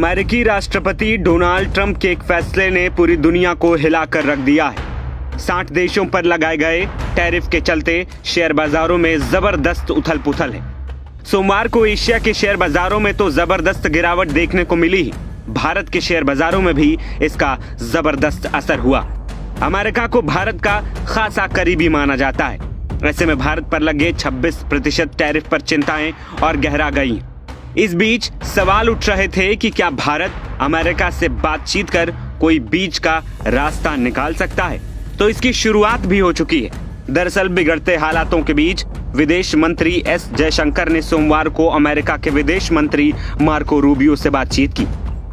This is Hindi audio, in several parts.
अमेरिकी राष्ट्रपति डोनाल्ड ट्रंप के एक फैसले ने पूरी दुनिया को हिलाकर रख दिया है। 60 देशों पर लगाए गए टैरिफ के चलते शेयर बाजारों में जबरदस्त उथल पुथल है। सोमवार को एशिया के शेयर बाजारों में तो जबरदस्त गिरावट देखने को मिली ही भारत के शेयर बाजारों में भी इसका जबरदस्त असर हुआ। अमेरिका को भारत का खासा करीबी माना जाता है। ऐसे में भारत पर लगे 26% टैरिफ पर चिंताएं और गहरा गई। इस बीच सवाल उठ रहे थे कि क्या भारत अमेरिका से बातचीत कर कोई बीच का रास्ता निकाल सकता है, तो इसकी शुरुआत भी हो चुकी है। दरअसल बिगड़ते हालातों के बीच विदेश मंत्री एस जयशंकर ने सोमवार को अमेरिका के विदेश मंत्री मार्को रूबियो से बातचीत की।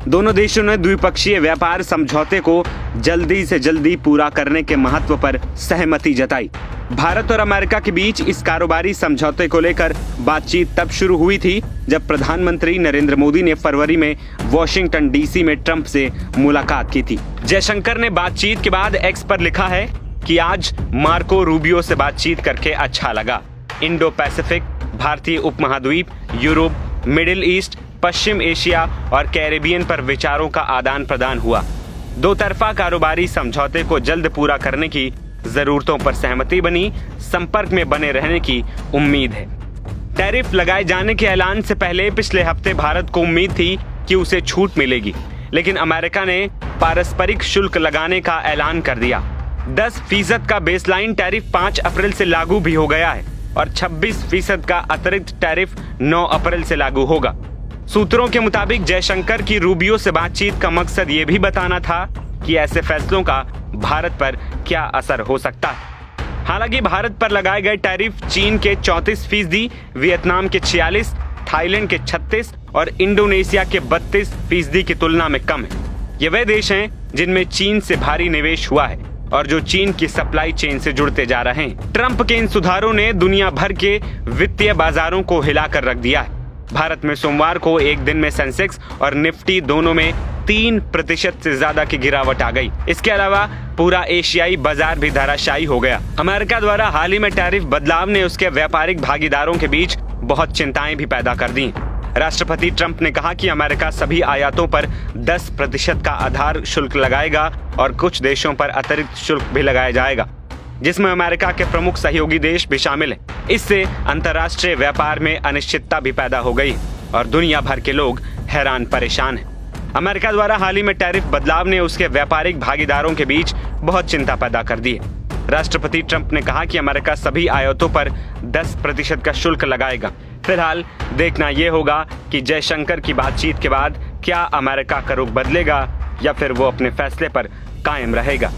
दोनों देशों ने द्विपक्षीय व्यापार समझौते को जल्दी से जल्दी पूरा करने के महत्व पर सहमति जताई। भारत और अमेरिका के बीच इस कारोबारी समझौते को लेकर बातचीत तब शुरू हुई थी जब प्रधानमंत्री नरेंद्र मोदी ने फरवरी में वॉशिंगटन डीसी में ट्रंप से मुलाकात की थी। जयशंकर ने बातचीत के बाद एक्स पर लिखा है कि आज मार्को रूबियो से बातचीत करके अच्छा लगा। इंडो पैसिफिक, भारतीय उपमहाद्वीप, यूरोप, मिडिल ईस्ट, पश्चिम एशिया और कैरेबियन पर विचारों का आदान प्रदान हुआ। दो तरफा कारोबारी समझौते को जल्द पूरा करने की जरूरतों पर सहमति बनी। संपर्क में बने रहने की उम्मीद है। टैरिफ लगाए जाने के ऐलान से पहले पिछले हफ्ते भारत को उम्मीद थी कि उसे छूट मिलेगी, लेकिन अमेरिका ने पारस्परिक शुल्क लगाने का ऐलान कर दिया। 10% का बेसलाइन टैरिफ 5 अप्रैल से लागू भी हो गया है और 26% का अतिरिक्त टैरिफ 9 अप्रैल से लागू होगा। सूत्रों के मुताबिक जयशंकर की रूबियो से बातचीत का मकसद ये भी बताना था कि ऐसे फैसलों का भारत पर क्या असर हो सकता है। हालांकि भारत पर लगाए गए टैरिफ चीन के 34%, वियतनाम के 46%, थाईलैंड के 36% और इंडोनेशिया के 32% की तुलना में कम है। ये वे देश हैं जिनमें चीन से भारी निवेश हुआ है और जो चीन की सप्लाई चेन से जुड़ते जा रहे हैं। ट्रंप के इन सुधारों ने दुनिया भर के वित्तीय बाजारों को हिलाकर रख दिया है। भारत में सोमवार को एक दिन में सेंसेक्स और निफ्टी दोनों में 3% से ज्यादा की गिरावट आ गई। इसके अलावा पूरा एशियाई बाजार भी धराशायी हो गया। अमेरिका द्वारा हाल ही में टैरिफ बदलाव ने उसके व्यापारिक भागीदारों के बीच बहुत चिंताएं भी पैदा कर दी। राष्ट्रपति ट्रंप ने कहा कि अमेरिका सभी आयातों पर 10% का आधार शुल्क लगाएगा और कुछ देशों पर अतिरिक्त शुल्क भी लगाया जाएगा, जिसमें अमेरिका के प्रमुख सहयोगी देश भी शामिल हैं। इससे अंतर्राष्ट्रीय व्यापार में अनिश्चितता भी पैदा हो गई और दुनिया भर के लोग हैरान परेशान हैं। अमेरिका द्वारा हाल ही में टैरिफ बदलाव ने उसके व्यापारिक भागीदारों के बीच बहुत चिंता पैदा कर दी है। राष्ट्रपति ट्रंप ने कहा कि अमेरिका सभी आयातों पर 10% का शुल्क लगाएगा। फिलहाल देखना यह होगा कि जयशंकर की बातचीत के बाद क्या अमेरिका का रुख बदलेगा या फिर वो अपने फैसले पर कायम रहेगा।